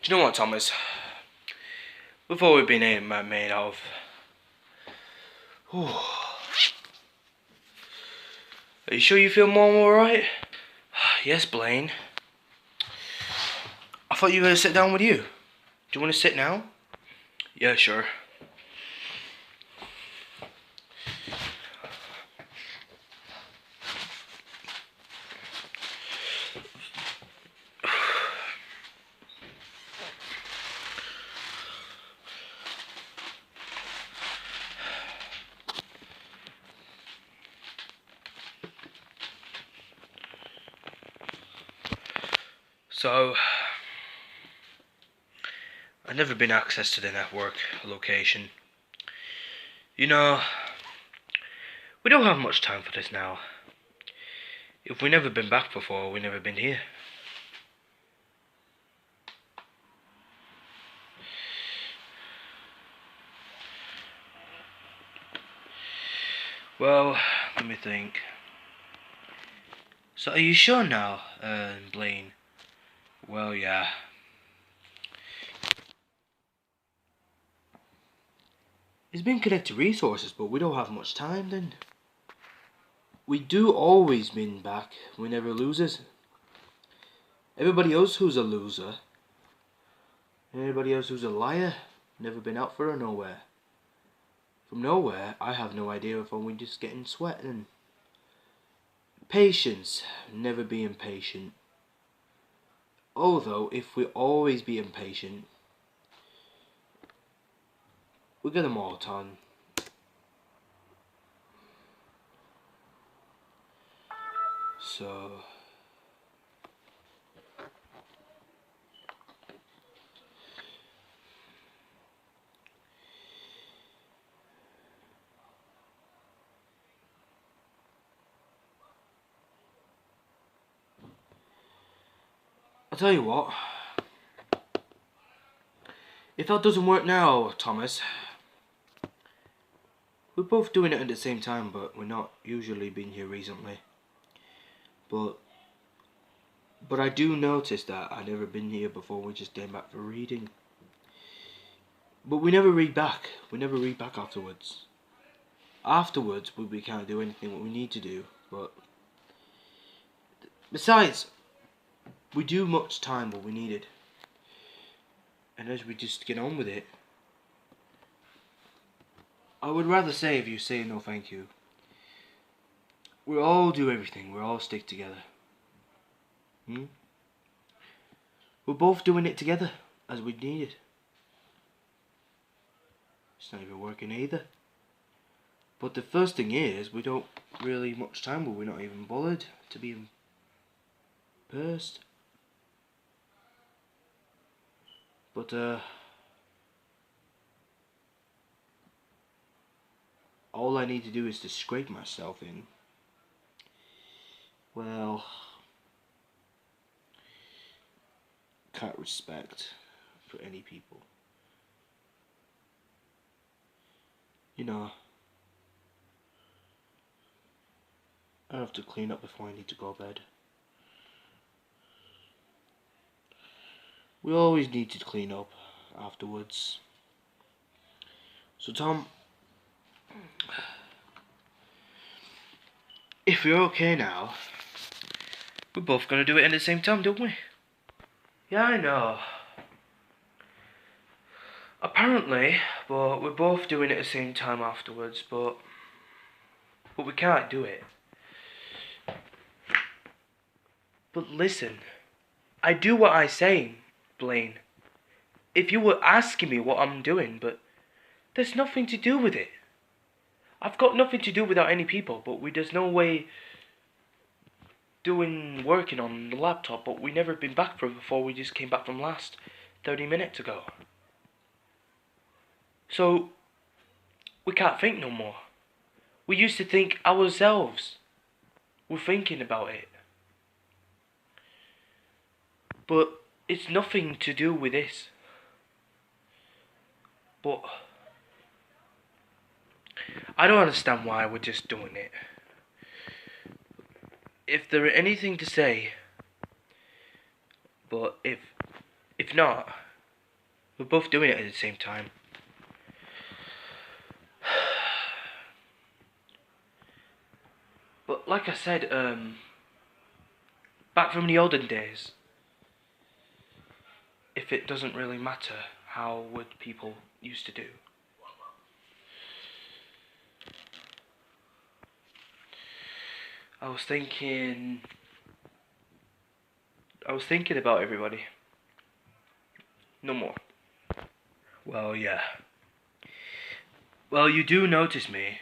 Do you know what, Thomas? We've always been made of. Are you sure you feel more alright? Yes, Blaine. I thought you were going to sit down with you. Do you want to sit now? Yeah, sure. So, I've never been access to the network location. You know, we don't have much time for this now. If we never been back before, we never been here. Well, let me think. So, are you sure now, Blaine? Well, yeah. It's been connected to resources, but we don't have much time then. We do always win back, we never loses. Everybody else who's a loser, anybody else who's a liar, never been out for nowhere. From nowhere, I have no idea if we just getting sweating. Patience, never be impatient. Although, if we always be impatient, we get them all done. So, I'll tell you what. If that doesn't work now, Thomas, we're both doing it at the same time, but we're not usually been here recently. But I do notice that I've never been here before. We just came back for reading. But we never read back. We never read back afterwards. Afterwards, we can't do anything what we need to do. But besides, we do much time what we needed. And as we just get on with it, I would rather say if you say no thank you. We all do everything. We all stick together. We're both doing it together as we needed. It's not even working either. But the first thing is, we don't really much time, but we're not even bothered to be first. But all I need to do is to scrape myself in. Well, can't respect for any people. You know, I have to clean up before I need to go to bed. We always need to clean up afterwards. So Tom, if you're okay now, we're both gonna do it at the same time, don't we? Yeah, I know. Apparently, but we're both doing it at the same time afterwards, but we can't do it. But listen, I do what I say, Blaine. If you were asking me what I'm doing, but there's nothing to do with it. I've got nothing to do without any people, but there's no way working on the laptop, but we never been back for before we just came back from last 30 minutes ago. So, we can't think no more. We used to think ourselves. We're thinking about it. But it's nothing to do with this. But I don't understand why we're just doing it. If there are anything to say, but if not, We're both doing it at the same time. But like I said, back from the olden days, if it doesn't really matter, how would people used to do? I was thinking about everybody. No more. Well, yeah. Well, you do notice me.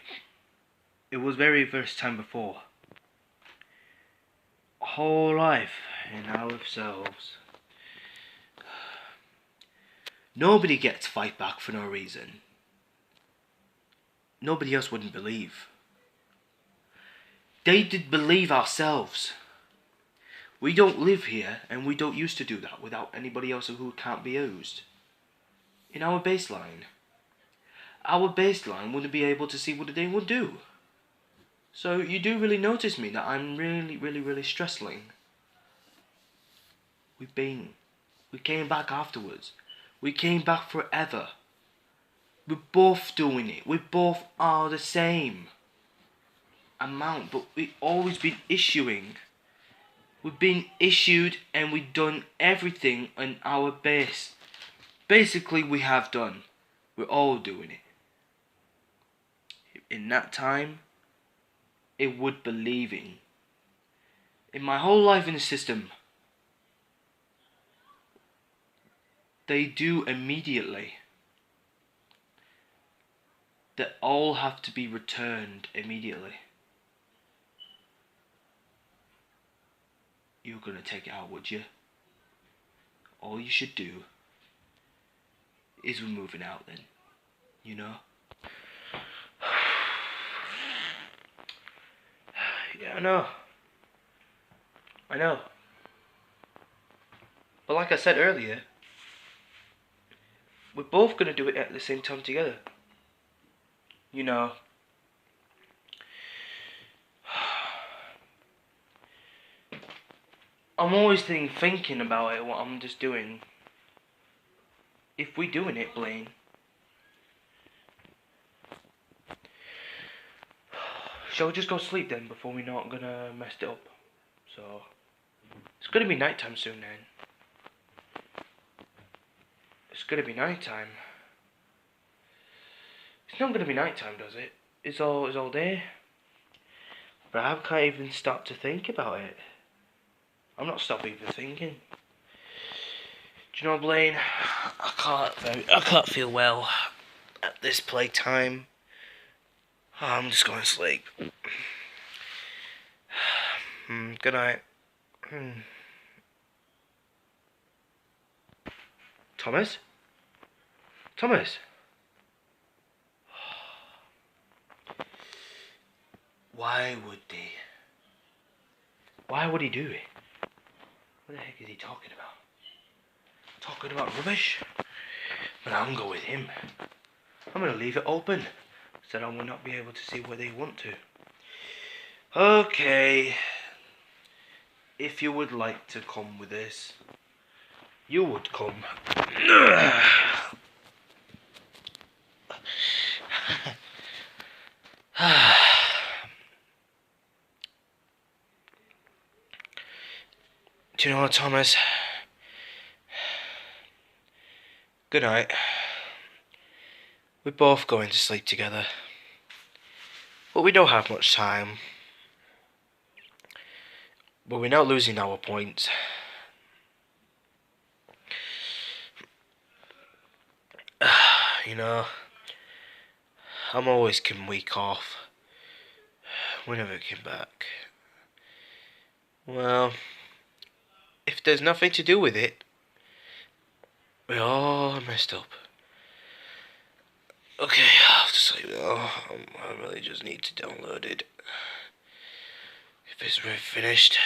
It was very first time before. Whole life in ourselves. Nobody gets fight back for no reason. Nobody else wouldn't believe. They did believe ourselves. We don't live here, and we don't used to do that without anybody else who can't be used. In our baseline wouldn't be able to see what they would do. So you do really notice me that I'm really stressing. We came back afterwards. We came back forever. We're both doing it. We both are the same amount, but we've always been issuing. We've been issued and we've done everything on our base. Basically, we have done. We're all doing it. In that time, it would believing. In my whole life in the system, they do immediately. They all have to be returned immediately. You're gonna take it out, would you? All you should do is we're moving out then. You know? Yeah, I know. But like I said earlier, we're both gonna do it at the same time together. You know. I'm always thinking about it, what I'm just doing. If we doing it, Blaine. Shall we just go sleep then before we're not gonna mess it up? So, it's gonna be nighttime soon then. It's gonna be nighttime. It's not gonna be nighttime, does it? It's all day. But I can't even stop to think about it. I'm not stopping even thinking. Do you know, Blaine? I can't feel well at this playtime. I'm just going to sleep. Good night. Thomas? Thomas? Why would he do it? What the heck is he talking about? Talking about rubbish? But I'm going with him. I'm going to leave it open, so that I will not be able to see where they want to. Okay. If you would like to come with this, you would come. Do you know what, Thomas? Good night. We're both going to sleep together. But we don't have much time. But we're not losing our points. You know, I'm always getting week off. We never came back. Well, if there's nothing to do with it, we all messed up. Okay, I'll have to sleep now. I really just need to download it. If it's finished,